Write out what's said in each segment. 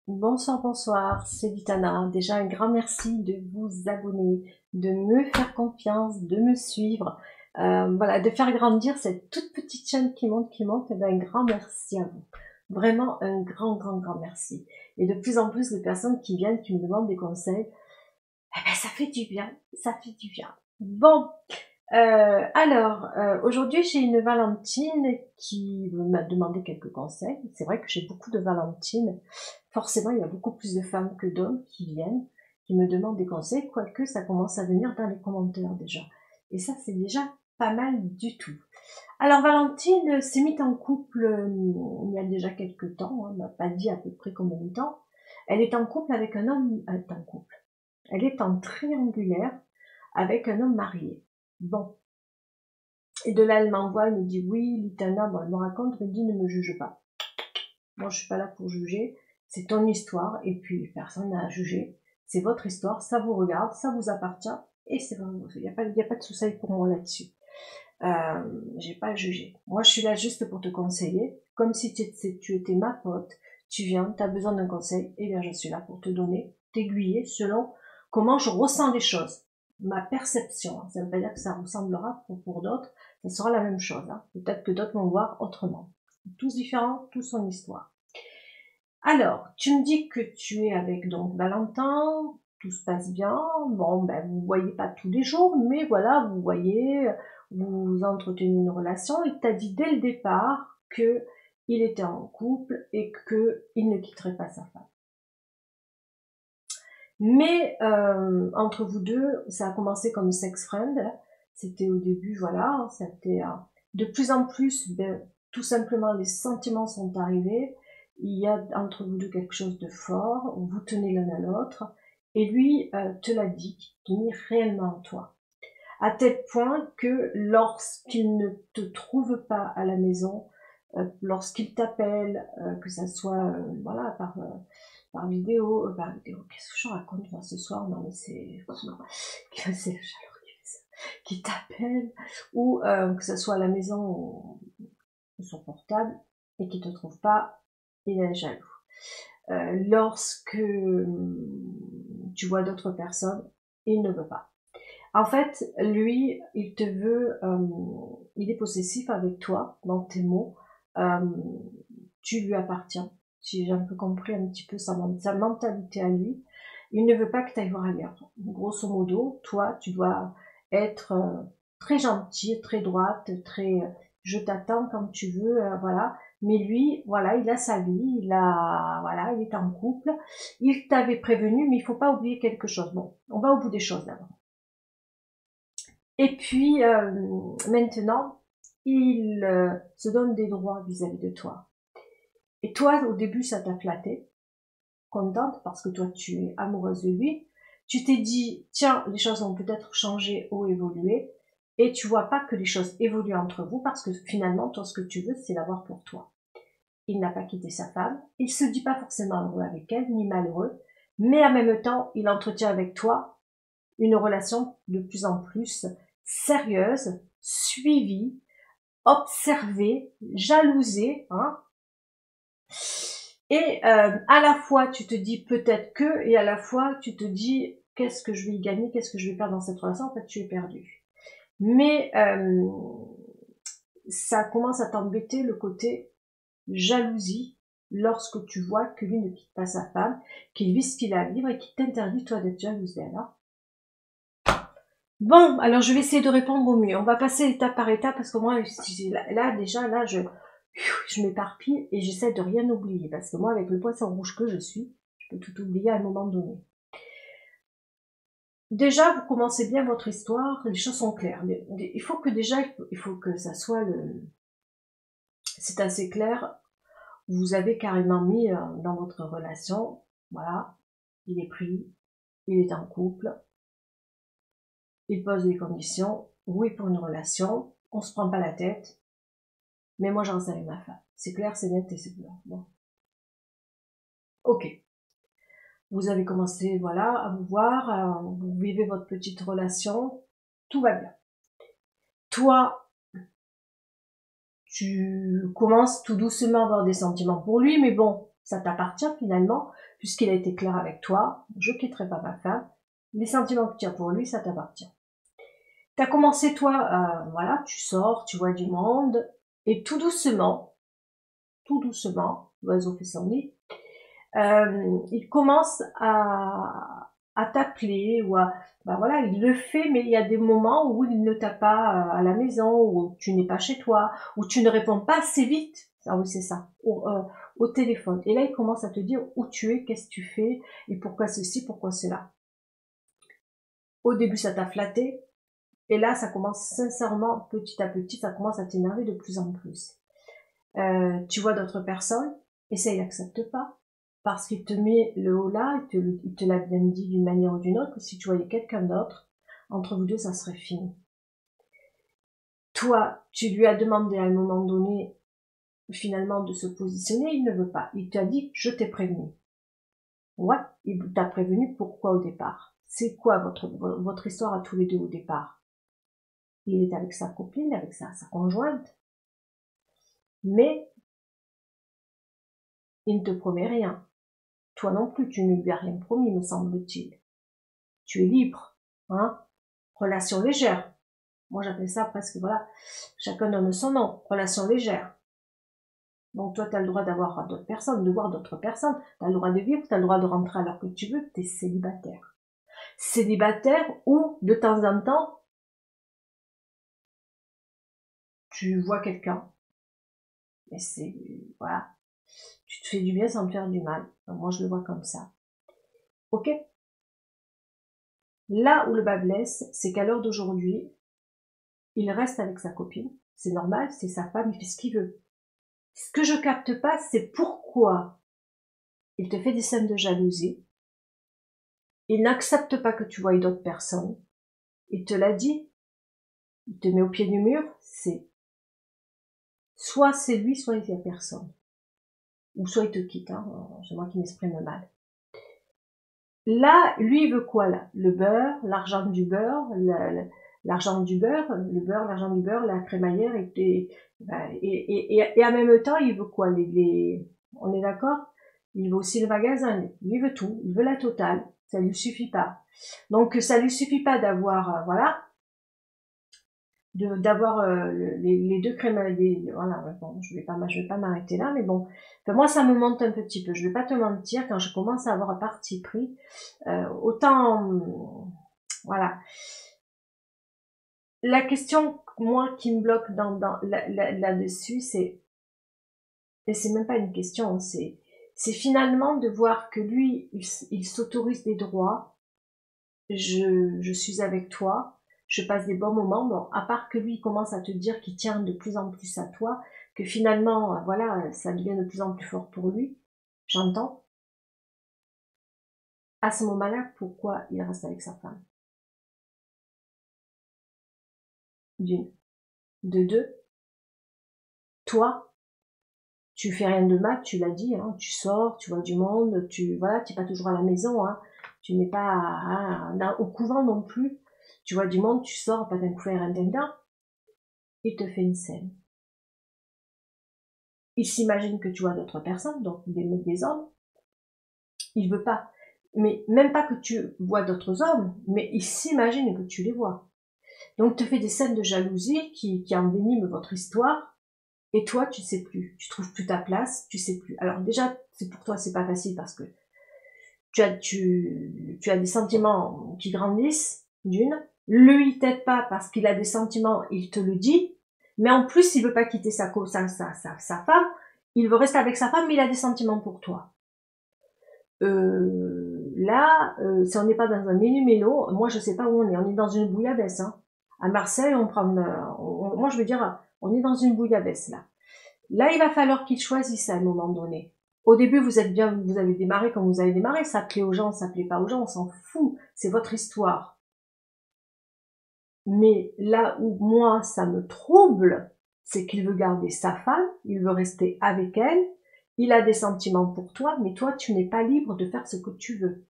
Bonsoir, bonsoir, c'est Vitana. Déjà un grand merci de vous abonner, de me faire confiance, de me suivre, voilà, de faire grandir cette toute petite chaîne qui monte, et bien, un grand merci à vous. Vraiment un grand merci. Et de plus en plus de personnes qui viennent, qui me demandent des conseils, eh ben, ça fait du bien, ça fait du bien. Bon, aujourd'hui j'ai une Valentine qui m'a demandé quelques conseils. C'est vrai que j'ai beaucoup de Valentines. Forcément, il y a beaucoup plus de femmes que d'hommes qui viennent, qui me demandent des conseils, quoique ça commence à venir dans les commentaires déjà. Et ça, c'est déjà pas mal du tout. Alors Valentine s'est mise en couple il y a déjà quelques temps, hein, on m'a pas dit à peu près combien de temps. Elle est en couple avec un homme, elle est en triangulaire avec un homme marié. Bon. Et de là, elle m'envoie, elle me dit, oui, Litana, bon, elle me raconte, elle me dit, ne me juge pas. Moi, je suis pas là pour juger. C'est ton histoire, et puis personne n'a à juger. C'est votre histoire, ça vous regarde, ça vous appartient, et c'est vraiment, il y a pas de souci pour moi là-dessus. J'ai pas à juger. Moi, je suis là juste pour te conseiller, comme si tu étais ma pote. Tu viens, tu as besoin d'un conseil, et bien je suis là pour te donner, t'aiguiller selon comment je ressens les choses. Ma perception, ça veut pas dire que ça ressemblera pour d'autres, ça sera la même chose. Hein. Peut-être que d'autres vont voir autrement. Tous différents, tous son histoire. Alors, tu me dis que tu es avec donc Valentin, tout se passe bien. Bon, ben vous voyez pas tous les jours, mais voilà, vous voyez, vous entretenez une relation. Il t'a dit dès le départ que il était en couple et que il ne quitterait pas sa femme. Mais entre vous deux, ça a commencé comme sex friend. C'était au début, voilà, c'était de plus en plus, ben, tout simplement les sentiments sont arrivés. Il y a entre vous deux quelque chose de fort. Vous tenez l'un à l'autre, et lui te l'a dit, tenir réellement en toi, à tel point que lorsqu'il ne te trouve pas à la maison, lorsqu'il t'appelle, que ça soit voilà par vidéo, qu'est-ce que je raconte moi ce soir? Non mais c'est le chaleur qui t'appelle, ou que ce soit à la maison ou son portable, et qui te trouve pas, il est jaloux. Lorsque tu vois d'autres personnes, il ne veut pas. En fait, lui, il te veut, il est possessif avec toi, dans tes mots, euh, tu lui appartiens. Si j'ai un peu compris un petit peu sa mentalité à lui, il ne veut pas que tu ailles voir ailleurs. Grosso modo, toi, tu dois être très gentille, très droite, très je t'attends quand tu veux, voilà. Mais lui, voilà, il a sa vie, voilà, il est en couple. Il t'avait prévenu, mais il faut pas oublier quelque chose. Bon, on va au bout des choses d'abord. Et puis maintenant, il se donne des droits vis-à-vis de toi. Et toi, au début, ça t'a flatté, contente, parce que toi, tu es amoureuse de lui. Tu t'es dit, tiens, les choses ont peut-être changé ou évolué, et tu vois pas que les choses évoluent entre vous, parce que finalement, toi, ce que tu veux, c'est l'avoir pour toi. Il n'a pas quitté sa femme, il se dit pas forcément heureux avec elle, ni malheureux, mais en même temps, il entretient avec toi une relation de plus en plus sérieuse, suivie, observée, jalousée, hein. Et à la fois tu te dis peut-être que, et à la fois tu te dis qu'est-ce que je vais y gagner, qu'est-ce que je vais perdre dans cette relation. En fait, tu es perdu. Mais ça commence à t'embêter le côté jalousie lorsque tu vois que lui ne quitte pas sa femme, qu'il vit ce qu'il a à vivre et qu'il t'interdit toi d'être jalouse d'elle. Hein. Bon, alors je vais essayer de répondre au mieux. On va passer étape par étape parce que moi, là déjà, là, je m'éparpille et j'essaie de rien oublier parce que moi, avec le poisson rouge que je suis, je peux tout oublier à un moment donné. Déjà, vous commencez bien votre histoire, les choses sont claires. Il faut que déjà, il faut que ça soit c'est assez clair. Vous avez carrément mis dans votre relation, voilà, il est pris, il est en couple, il pose des conditions, oui pour une relation, on se prend pas la tête, mais moi j'en reste avec ma femme. C'est clair, c'est net et c'est blanc. Bon. Ok. Vous avez commencé, voilà, à vous voir, vous vivez votre petite relation, tout va bien. Toi, tu commences tout doucement à avoir des sentiments pour lui, mais bon, Ça t'appartient finalement, puisqu'il a été clair avec toi, je quitterai pas ma femme, les sentiments que tu as pour lui, ça t'appartient. Tu as commencé toi, voilà, tu sors, tu vois du monde, et tout doucement, l'oiseau fait son nid, il commence à t'appeler ou à, ben voilà, il le fait, mais il y a des moments où il ne t'a pas à la maison, où tu n'es pas chez toi, où tu ne réponds pas assez vite. Ah oui, c'est ça, au téléphone. Et là, il commence à te dire où tu es, qu'est-ce que tu fais, et pourquoi ceci, pourquoi cela. Au début, ça t'a flatté, et là, ça commence sincèrement, petit à petit, ça commence à t'énerver de plus en plus. Tu vois d'autres personnes, et ça, il n'accepte pas. Parce qu'il te met le haut là, il te l'a bien dit d'une manière ou d'une autre, que si tu voyais quelqu'un d'autre, entre vous deux, ça serait fini. Toi, tu lui as demandé à un moment donné, finalement, de se positionner, il ne veut pas. Il t'a dit, je t'ai prévenu. Ouais, il t'a prévenu, pourquoi au départ? C'est quoi votre histoire à tous les deux au départ? Il est avec sa copine, avec sa conjointe, mais il ne te promet rien. Toi non plus, tu ne lui as rien promis, me semble-t-il. Tu es libre, hein? Relation légère. Moi, j'appelle ça presque, voilà, chacun donne son nom. Relation légère. Donc, toi, tu as le droit d'avoir d'autres personnes, de voir d'autres personnes. Tu as le droit de vivre, tu as le droit de rentrer à l'heure que tu veux. Tu es célibataire. Célibataire ou, de temps en temps, tu vois quelqu'un. Et c'est, voilà, tu te fais du bien sans te faire du mal. Donc, moi, je le vois comme ça. Ok? Là où le bas blesse, c'est qu'à l'heure d'aujourd'hui, il reste avec sa copine. C'est normal, c'est sa femme, il fait ce qu'il veut. Ce que je capte pas, c'est pourquoi il te fait des scènes de jalousie. Il n'accepte pas que tu voies d'autres personnes. Il te l'a dit. Il te met au pied du mur. C'est soit c'est lui, soit il y a personne. Ou soit il te quitte. Hein. C'est moi qui m'exprime mal. Là, lui, il veut quoi là? Le beurre, l'argent du beurre, l'argent du beurre, le beurre, l'argent du beurre, la crémaillère et en même temps, il veut quoi on est d'accord? Il veut aussi le magasin. Lui, il veut tout. Il veut la totale. Ça lui suffit pas. Donc, ça lui suffit pas d'avoir, voilà, d'avoir les deux crémaillères. Voilà, bon, je vais pas m'arrêter là, mais bon, enfin, moi, ça me monte un petit peu. Je vais pas te mentir, quand je commence à avoir un parti pris, autant, voilà. La question, moi, qui me bloque là-dessus, et c'est même pas une question, c'est finalement de voir que lui, il s'autorise des droits. Je suis avec toi, je passe des bons moments. Bon, à part que lui il commence à te dire qu'il tient de plus en plus à toi, que finalement, voilà, ça devient de plus en plus fort pour lui. J'entends. À ce moment-là, pourquoi il reste avec sa femme? D'une. De deux, toi, tu fais rien de mal, tu l'as dit, hein, tu sors, tu vois du monde, voilà, tu n'es pas toujours à la maison, hein, tu n'es pas au couvent non plus, tu vois du monde, tu sors, pas d'un coup faire un dindin, il te fait une scène. Il s'imagine que tu vois d'autres personnes, donc des hommes, il veut pas, mais même pas que tu vois d'autres hommes, mais il s'imagine que tu les vois. Donc te fait des scènes de jalousie qui enveniment votre histoire, et toi tu sais plus, tu trouves plus ta place, tu sais plus. Alors déjà, c'est pour toi c'est pas facile parce que tu as des sentiments qui grandissent, d'une. Lui, il t'aide pas parce qu'il a des sentiments, il te le dit. Mais en plus, il veut pas quitter sa femme. Il veut rester avec sa femme, mais il a des sentiments pour toi. Là, si on n'est pas dans un méli-mélo, moi je sais pas où on est. On est dans une bouillabaisse. Hein. À Marseille, moi je veux dire, on est dans une bouillabaisse là. Là, il va falloir qu'il choisisse à un moment donné. Au début, vous êtes bien, vous avez démarré comme vous avez démarré. Ça plaît aux gens, ça plaît pas aux gens, on s'en fout. C'est votre histoire. Mais là où moi, ça me trouble, c'est qu'il veut garder sa femme, il veut rester avec elle, il a des sentiments pour toi, mais toi, tu n'es pas libre de faire ce que tu veux.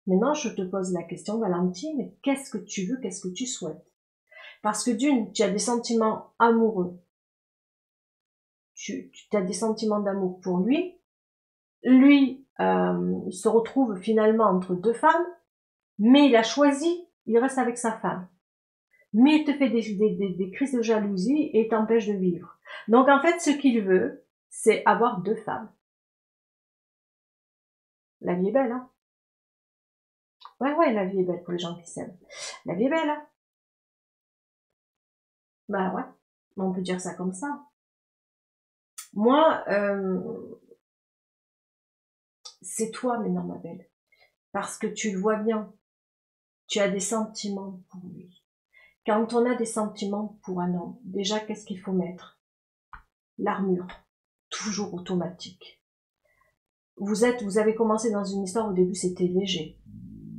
Maintenant, je te pose la question, Valentine, qu'est-ce que tu veux, qu'est-ce que tu souhaites? Parce que d'une, tu as des sentiments amoureux. Tu as des sentiments d'amour pour lui, lui, il se retrouve finalement entre deux femmes, mais il a choisi, il reste avec sa femme. Mais il te fait des crises de jalousie et t'empêche de vivre. Donc en fait, ce qu'il veut, c'est avoir deux femmes. La vie est belle, hein? Ouais, la vie est belle pour les gens qui s'aiment. La vie est belle, hein? Bah ouais, on peut dire ça comme ça. Moi, c'est toi maintenant, ma belle. Parce que tu le vois bien, tu as des sentiments pour lui. Quand on a des sentiments pour un homme, déjà, qu'est-ce qu'il faut mettre? L'armure, toujours automatique. Vous avez commencé dans une histoire, au début, c'était léger.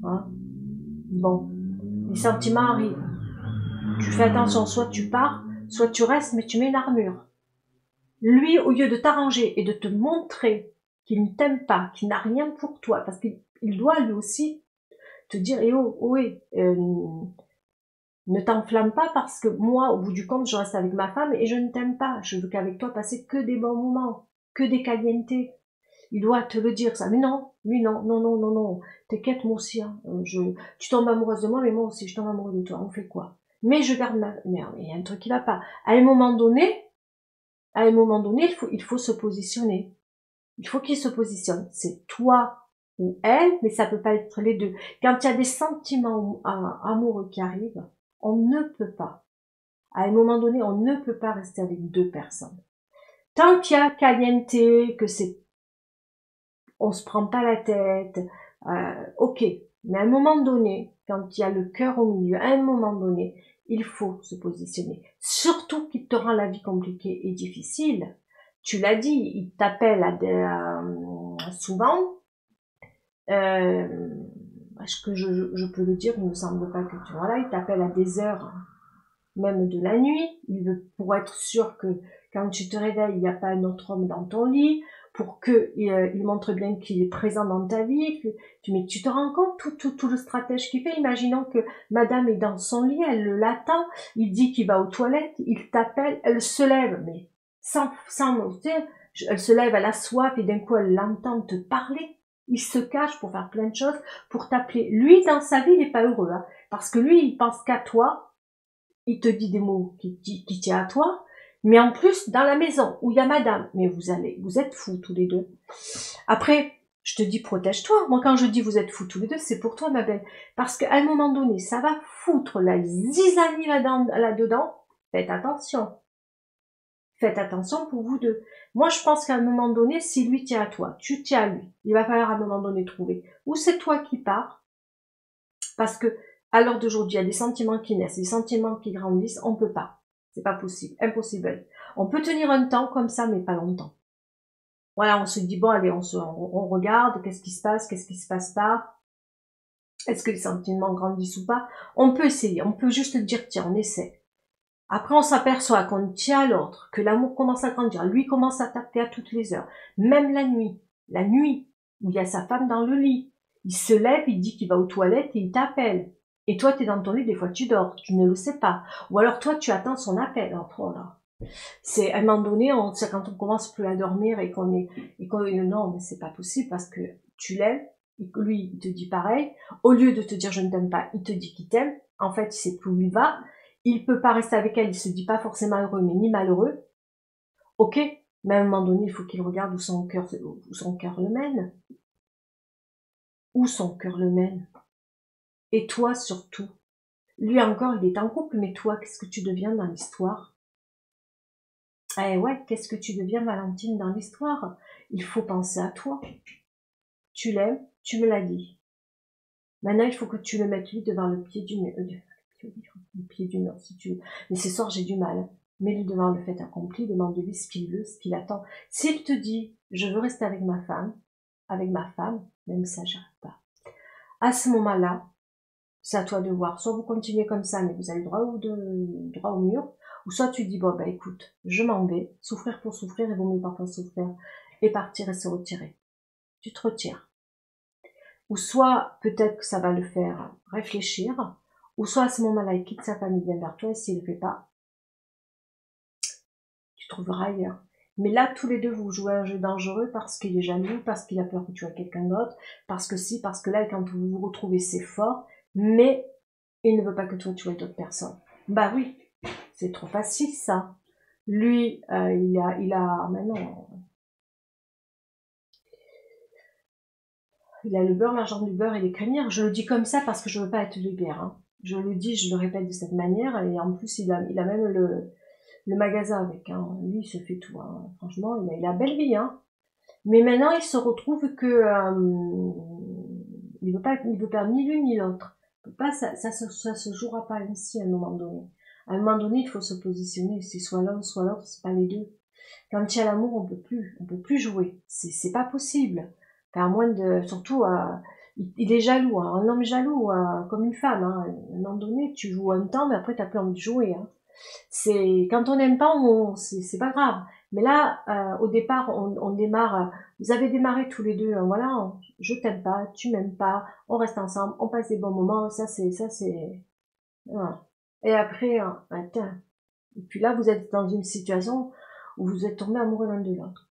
Hein? Bon, les sentiments arrivent. Tu fais attention, soit tu pars, soit tu restes, mais tu mets une armure. Lui, au lieu de t'arranger et de te montrer qu'il ne t'aime pas, qu'il n'a rien pour toi, parce qu'il doit lui aussi te dire, eh oh, oui, ne t'enflamme pas parce que moi, au bout du compte, je reste avec ma femme et je ne t'aime pas. Je veux qu'avec toi passer que des bons moments, que des calientes. Il doit te le dire ça. Mais non, lui non. T'inquiète, moi aussi. Hein. Tu tombes amoureuse de moi, mais moi aussi, je tombe amoureuse de toi. On fait quoi? Mais je garde ma... Merde, il y a un truc qui va pas. À un moment donné, il faut se positionner. Il faut qu'il se positionne. C'est toi ou elle, mais ça peut pas être les deux. Quand il y a des sentiments amoureux qui arrivent, on ne peut pas. À un moment donné, on ne peut pas rester avec deux personnes. Tant qu'il y a caliente, que c'est, on se prend pas la tête, ok. Mais à un moment donné, quand il y a le cœur au milieu, à un moment donné, il faut se positionner. Surtout qu'il te rend la vie compliquée et difficile. Tu l'as dit, il t'appelle souvent. Est-ce que je peux le dire? Il me semble pas que tu vois là. Il t'appelle à des heures, même de la nuit. Il veut pour être sûr que quand tu te réveilles, il n'y a pas un autre homme dans ton lit, pour que il montre bien qu'il est présent dans ta vie. Mais tu te rends compte tout le stratège qu'il fait. Imaginons que Madame est dans son lit, elle l'attend, il dit qu'il va aux toilettes, il t'appelle, elle se lève, mais sans elle se lève, elle a soif et d'un coup elle l'entend te parler. Il se cache pour faire plein de choses, pour t'appeler. Lui, dans sa vie, il n'est pas heureux, hein, parce que lui, il pense qu'à toi, il te dit des mots qui tient à toi, mais en plus, dans la maison, où il y a madame, mais vous êtes fous tous les deux. Après, je te dis protège-toi. Moi, quand je dis vous êtes fous tous les deux, c'est pour toi, ma belle. Parce qu'à un moment donné, ça va foutre la zizanie là-dedans. Faites attention. Faites attention pour vous deux. Moi, je pense qu'à un moment donné, si lui tient à toi, tu tiens à lui. Il va falloir à un moment donné trouver. Ou c'est toi qui pars, parce que à l'heure d'aujourd'hui, il y a des sentiments qui naissent, des sentiments qui grandissent, on peut pas. C'est pas possible, impossible. On peut tenir un temps comme ça, mais pas longtemps. Voilà, on se dit, bon, allez, on regarde, qu'est-ce qui se passe pas, est-ce que les sentiments grandissent ou pas. On peut essayer, on peut juste dire, tiens, on essaie. Après, on s'aperçoit qu'on tient à l'autre, que l'amour commence à grandir, lui commence à taper à toutes les heures, même la nuit, où il y a sa femme dans le lit. Il se lève, il dit qu'il va aux toilettes et il t'appelle. Et toi, t'es dans ton lit, des fois tu dors, tu ne le sais pas. Ou alors toi, tu attends son appel. Oh là. C'est à un moment donné, c'est quand on commence plus à dormir et non, mais c'est pas possible parce que tu l'aimes, lui, il te dit pareil. Au lieu de te dire je ne t'aime pas, il te dit qu'il t'aime. En fait, il sait plus où il va. Il peut pas rester avec elle, il se dit pas forcément heureux, mais ni malheureux. Ok, mais à un moment donné, il faut qu'il regarde où son cœur le mène. Où son cœur le mène. Et toi surtout. Lui encore, il est en couple, mais toi, qu'est-ce que tu deviens dans l'histoire? Eh ouais, qu'est-ce que tu deviens, Valentine, dans l'histoire? Il faut penser à toi. Tu l'aimes, tu me l'as dit. Maintenant, il faut que tu le mettes lui devant le pied du mur. Le pied du mur, si tu veux. Mais ce soir, j'ai du mal. Mets-lui devant le fait accompli, demande-lui ce qu'il veut, ce qu'il attend. S'il te dit, je veux rester avec ma femme, même ça, j'arrive pas. À ce moment-là, c'est à toi de voir. Soit vous continuez comme ça, mais vous allez droit au mur, ou soit tu dis, bon, bah écoute, je m'en vais, souffrir pour souffrir, il vaut mieux parfois souffrir, et partir et se retirer. Tu te retires. Ou soit, peut-être que ça va le faire réfléchir, ou soit à ce moment-là, il quitte sa famille, vient vers toi, et s'il ne le fait pas, tu trouveras ailleurs. Mais là, tous les deux, vous jouez un jeu dangereux parce qu'il est jaloux, parce qu'il a peur que tu aies quelqu'un d'autre, parce que si, parce que là, quand vous vous retrouvez, c'est fort, mais il ne veut pas que toi, tu aies d'autres personnes. Bah oui, c'est trop facile, ça. Lui, maintenant, il a le beurre, l'argent du beurre et les crémières. Je le dis comme ça parce que je veux pas être vulgaire, hein. Je le dis, je le répète de cette manière, et en plus, il a même le magasin avec, hein. Lui, il se fait tout, hein. Franchement, il a belle vie, hein. Mais maintenant, il se retrouve que il veut perdre ni l'une ni l'autre. Pas, ça se jouera pas ainsi à un moment donné. À un moment donné, il faut se positionner. C'est soit l'un, soit l'autre, c'est pas les deux. Quand il y a l'amour, on peut plus jouer. C'est pas possible. Enfin, à moins de, surtout, il est jaloux, hein. Un homme jaloux, comme une femme, hein. À un moment donné, tu joues un temps, mais après, t'as plus envie de jouer, hein. C'est quand on n'aime pas, c'est pas grave. Mais là, au départ, on démarre. Vous avez démarré tous les deux. Voilà, je t'aime pas, tu m'aimes pas. On reste ensemble, on passe des bons moments. Ça c'est. Voilà. Et après, tiens. Et puis là, vous êtes dans une situation où vous êtes tombés amoureux l'un de l'autre.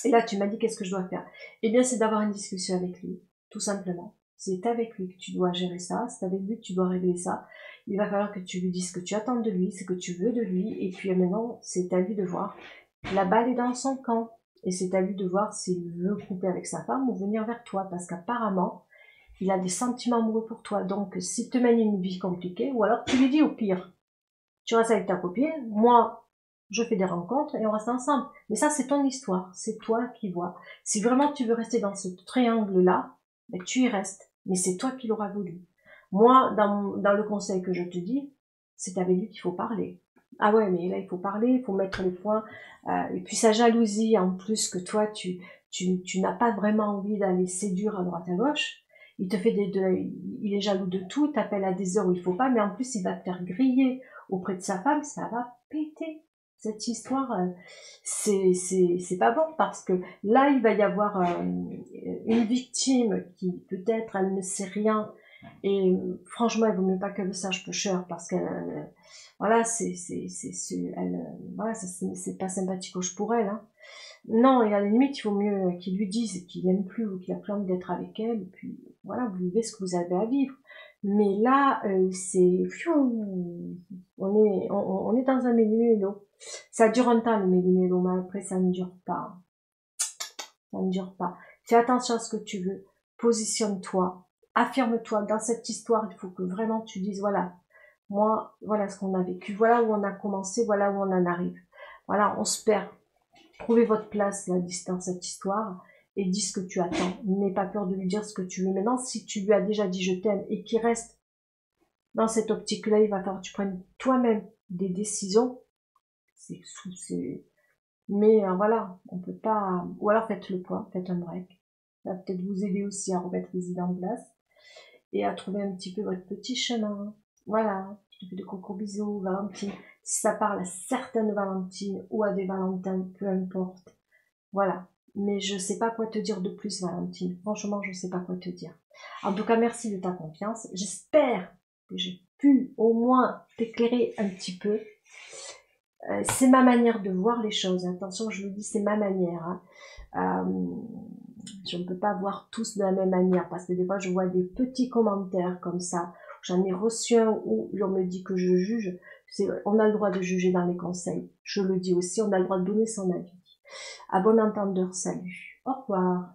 Et là, tu m'as dit qu'est-ce que je dois faire. Eh bien, c'est d'avoir une discussion avec lui, tout simplement. C'est avec lui que tu dois gérer ça, c'est avec lui que tu dois régler ça. Il va falloir que tu lui dises ce que tu attends de lui, ce que tu veux de lui, et puis maintenant, c'est à lui de voir. La balle est dans son camp, et c'est à lui de voir s'il veut couper avec sa femme ou venir vers toi, parce qu'apparemment, il a des sentiments amoureux pour toi. Donc, s'il te mène une vie compliquée, ou alors tu lui dis au pire, tu restes avec ta copine, moi, je fais des rencontres et on reste ensemble. Mais ça, c'est ton histoire, c'est toi qui vois. Si vraiment tu veux rester dans ce triangle-là, ben, tu y restes. Mais c'est toi qui l'auras voulu. Moi, dans le conseil que je te dis, c'est avec lui qu'il faut parler. Ah ouais, mais là, il faut parler, il faut mettre les points. Et puis sa jalousie, en plus que toi, tu n'as pas vraiment envie d'aller séduire à droite à gauche. Il te fait il est jaloux de tout, t'appelle à des heures où il faut pas, mais en plus, il va te faire griller auprès de sa femme, ça va péter. Cette histoire, c'est pas bon parce que là, il va y avoir une victime qui peut-être elle ne sait rien et franchement, il vaut mieux pas qu'elle le sache, peu cher, parce qu'elle, voilà, voilà, c'est pas sympathique pour elle, hein. Non, et à la limite, il vaut mieux qu'il lui dise qu'il aime plus ou qu'il a plus envie d'être avec elle, et puis voilà, vous vivez ce que vous avez à vivre. Mais là, on est dans un méli-mélo. Ça dure un temps, le méli-mélo, mais après, ça ne dure pas. Ça ne dure pas. Fais attention à ce que tu veux. Positionne-toi. Affirme-toi. Dans cette histoire, il faut que vraiment tu dises, voilà, moi, voilà ce qu'on a vécu. Voilà où on a commencé, voilà où on en arrive. Voilà, on se perd. Trouvez votre place là, dans cette histoire et dis ce que tu attends. N'aie pas peur de lui dire ce que tu veux. Maintenant, si tu lui as déjà dit je t'aime et qu'il reste dans cette optique-là, il va falloir que tu prennes toi-même des décisions. Mais voilà, on peut pas. Ou alors faites le point, faites un break. Ça va peut-être vous aider aussi à remettre les idées en place et à trouver un petit peu votre petit chemin. Voilà, je te fais de gros bisous, Valentine. Si ça parle à certaines Valentines ou à des Valentins, peu importe. Voilà. Mais je sais pas quoi te dire de plus, Valentine. Franchement, je sais pas quoi te dire. En tout cas, merci de ta confiance. J'espère que j'ai pu au moins t'éclairer un petit peu. C'est ma manière de voir les choses. Attention, je vous dis, c'est ma manière, hein. Je ne peux pas voir tous de la même manière parce que des fois, je vois des petits commentaires comme ça. J'en ai reçu un où on me dit que je juge. On a le droit de juger dans les conseils. Je le dis aussi, on a le droit de donner son avis. À bon entendeur, salut. Au revoir.